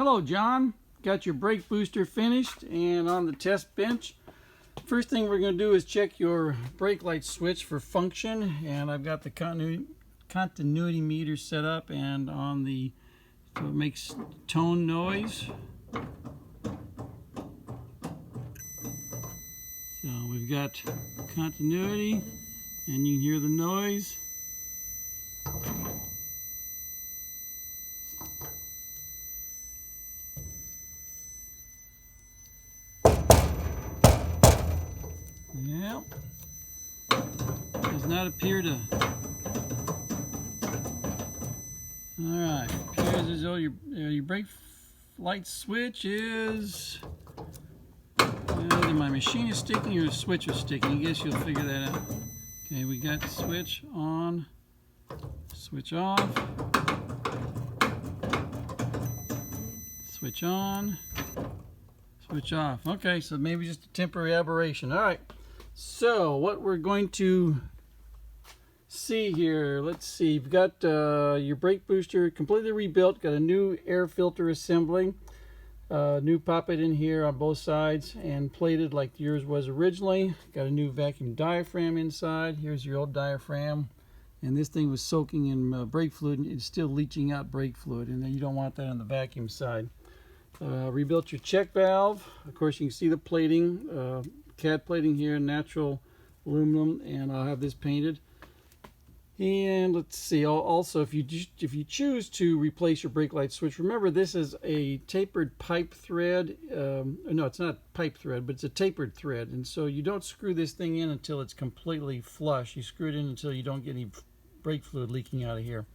Hello, John. Got your brake booster finished and on the test bench. First thing we're going to do is check your brake light switch for function, and I've got the continuity meter set up and on the, so it makes tone noise. So we've got continuity and you can hear the noise. Yeah, does not appear to. Alright, appears as though your brake light switch is, either my machine is sticking or the switch is sticking. I guess you'll figure that out. Okay, we got the switch on, switch off, switch on, switch off. Okay, so maybe just a temporary aberration. Alright. So what we're going to see here, let's see, you've got your brake booster completely rebuilt, got a new air filter assembly, new poppet in here on both sides and plated like yours was originally. Got a new vacuum diaphragm inside. Here's your old diaphragm, and this thing was soaking in brake fluid and it's still leaching out brake fluid, and then you don't want that on the vacuum side. Rebuilt your check valve. Of course you can see the plating, CAD plating here, natural aluminum, and I'll have this painted. And let's see, also if you choose to replace your brake light switch, remember this is a tapered pipe thread. No, it's not pipe thread, but it's a tapered thread, and so you don't screw this thing in until it's completely flush. You screw it in until you don't get any brake fluid leaking out of here.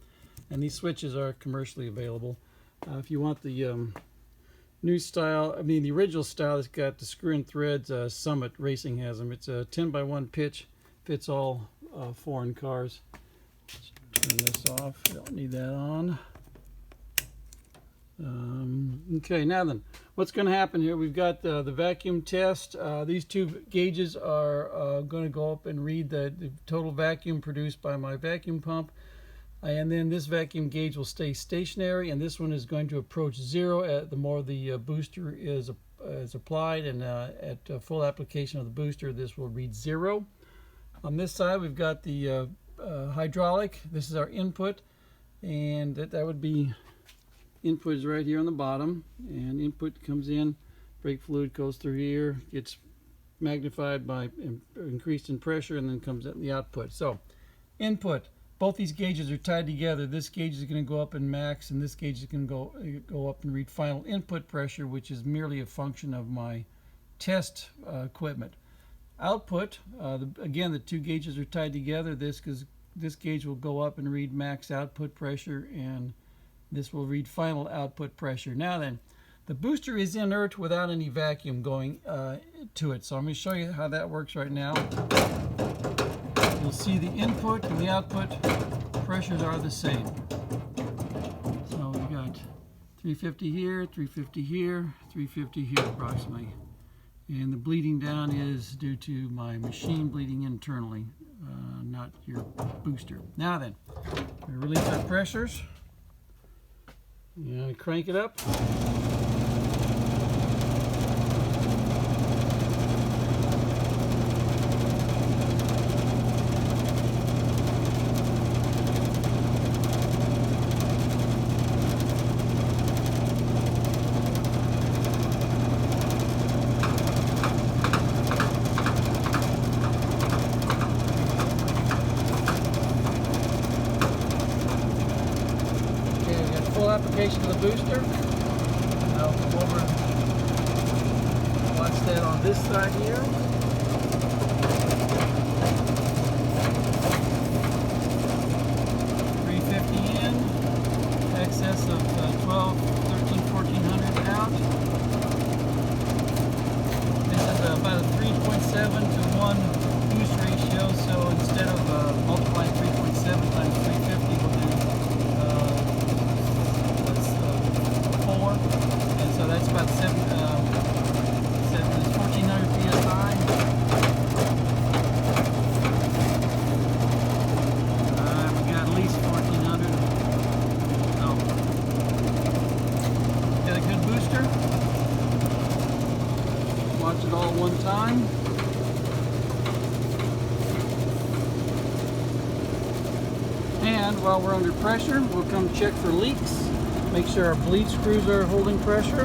And these switches are commercially available. If you want the new style, I mean the original style, it's got the screw-in threads. Summit Racing has them. It's a 10x1 pitch, fits all foreign cars. Let's turn this off. Don't need that on. Okay, now then, what's going to happen here? We've got the vacuum test. These two gauges are going to go up and read the total vacuum produced by my vacuum pump. And then this vacuum gauge will stay stationary, and this one is going to approach zero the more the booster is applied, and at full application of the booster this will read 0. On this side we've got the hydraulic. This is our input, and that would be, input is right here on the bottom, and input comes in, brake fluid goes through here, gets magnified by increased in pressure, and then comes out the output. So input, both these gauges are tied together. This gauge is going to go up in max, and this gauge is going to go up and read final input pressure, which is merely a function of my test equipment. Output, again, the two gauges are tied together. This gauge will go up and read max output pressure, and this will read final output pressure. Now then, the booster is inert without any vacuum going to it. So I'm going to show you how that works right now. You'll see the input and the output pressures are the same. So we've got 350 here, 350 here, 350 here approximately. And the bleeding down is due to my machine bleeding internally, not your booster. Now then, we release our pressures and crank it up. Full application of the booster. I'll come over and watch that on this side here. $350 in, excess of 12, 13, 1400 out. This is about a 3.7 to 1 boost ratio, so instead of multiplying 3.7 times 350, we'll do 4, and so that's about 1400 psi. We got at least 1400. So got a good one time. And while we're under pressure, we'll come check for leaks. Make sure our bleed screws are holding pressure.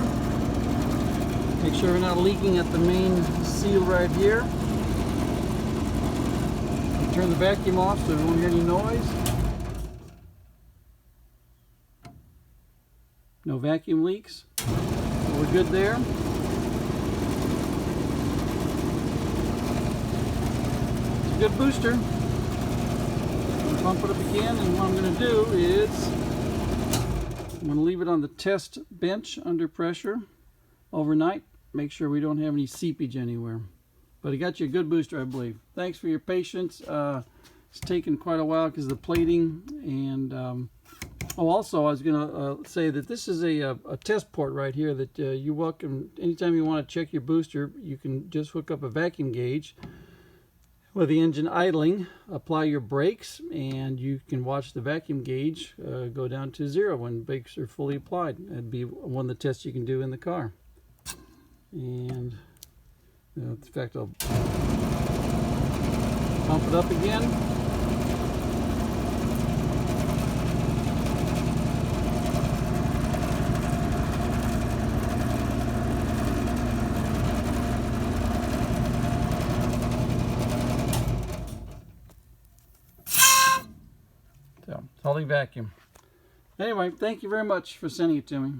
Make sure we're not leaking at the main seal right here. We'll turn the vacuum off so we won't hear any noise. No vacuum leaks. So we're good there. It's a good booster. Pump it up again, and what I'm going to do is I'm going to leave it on the test bench under pressure overnight. Make sure we don't have any seepage anywhere. But I got you a good booster, I believe. Thanks for your patience. It's taken quite a while because of the plating. And also I was going to say that this is a test port right here that you're welcome. Anytime you want to check your booster, you can just hook up a vacuum gauge with the engine idling, apply your brakes, and you can watch the vacuum gauge go down to 0 when brakes are fully applied. That'd be one of the tests you can do in the car. And in fact, I'll pump it up again. So, holding vacuum. Anyway, thank you very much for sending it to me.